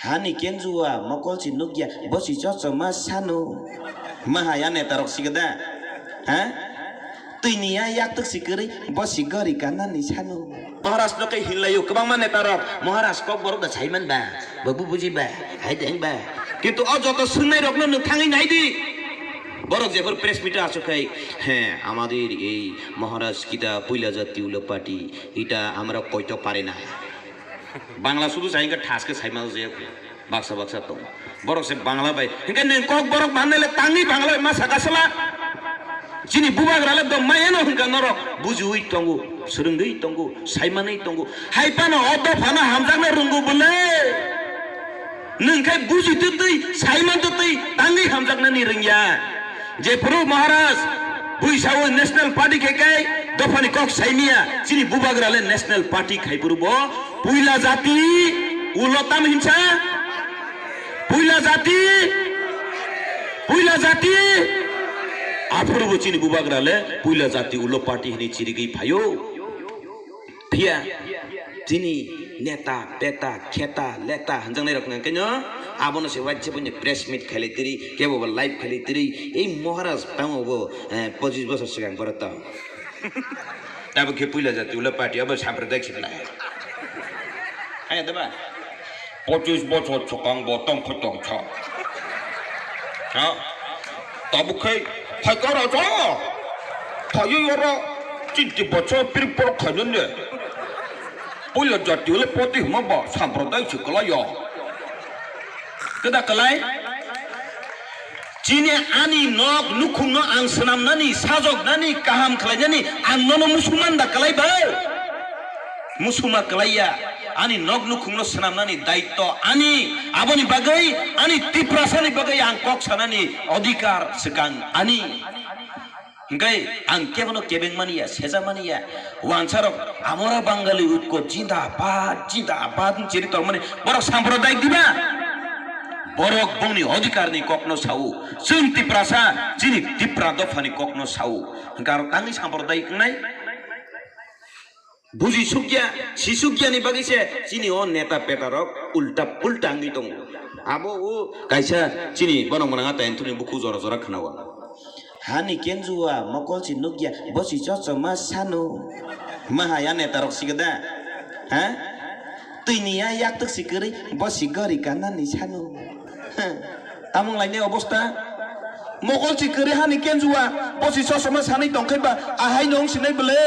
Hani kenjua mokol cinukya bosi cocok mas sanu mahaya netarok sigeda ha tuinia yak tuk sikeri bosi gori kanan ni sanu Maharaj no kay hilayo kabang man netarok Maharaj kok borok da chaiman ba babu buji ba hai deng ba কিন্তু অযত শুনাই রকম থাঙি নাই দি বড় যেপর press মিটে আসো খাই হ্যাঁ আমাদের এই মহারাজ কিটা পয়লা জাতীয় পার্টি এটা আমরা কইতে পারে না বাংলা শুধু চাইকা ঠাসকে ছাইমাল যে বাক্সা বাক্সা তো বড় সে বাংলা বাই হিংকা নে কক বড় বানাইলে তাঙ্গি বাংলা মা সাকাসলা যিনি বুবাগ্রালে দ মায়েনো হিংকা নর বুজুই তঙ্গু সুরঙ্গই তঙ্গু সাইমাनै তঙ্গু হাইপানো অদ ফানা হামজাগনা রঙ্গু বলে नोंखाय बुजिदो दै साइमानदो दै तांगै हामजागनानि रोंया जे प्रभु महाराज बैसागु नेशनल पार्टी खायखाय दफानि कक साइमिया चिनि बुबाग्राले नेशनल पार्टी खायपुरब पुइला जाति उलताम हिंसा पुइला जाति आफुरब चिनि बुबाग्राले पुइला जाति उल पार्टी हिनि चिरिगै फायो फिया चिनि नेता पेता खेता लेता हंजंग नै रखना केनो आबोनो से वाच्चे बने प्रेस मीट खाली तेरी केबो लाइव खाली तेरी ए महाराज पाउँबो 25 वर्ष सिगां परत अब के पुइला जाति उला पार्टी अब साम्प्रदायिक छिलाई आया दबा 25 वर्ष छकाङ बतम खतङ छ ह तब खै खकर छ खयो र चिन्ति बच्चा पिर पर खजने Pula jati oleh potih maba sampradaya sekelaya. Kita kelai. Cini ani nok nukum no ang senam nani sajok nani kaham kelai nani ang nono musuman dah kelai bal. Musuma kelaya. Ani nok nukum no senam nani daito ani aboni bagai ani tiprasani bagai ang kok sanani odikar sekan ani. Enggak, angke mana kebeng mania, seza mania, wansarok, amora Bangali utko cinta apa, cerita mana, borok sampradayik diba, borok bongni odikar ni kokno sau, sung tiprasa, cini tipradof ni kokno sau, engkau tangi sampradayik nai, buji sukya, si sukya ni bagi se, cini on neta petarok, ulta anggi tong, abo kaisa, cini borong menangata entuni buku zora kenawa. Hani kenjua mokol cinukya bosi cocok mas sanu mahaya netarok sigeda ha tuinia yak tuk sikeri bosi gori kanan ni sanu tamung lainnya obosta mokol sikeri hani kenjua bosi cocok mas sanu tongkai ba ahai nong sinai bele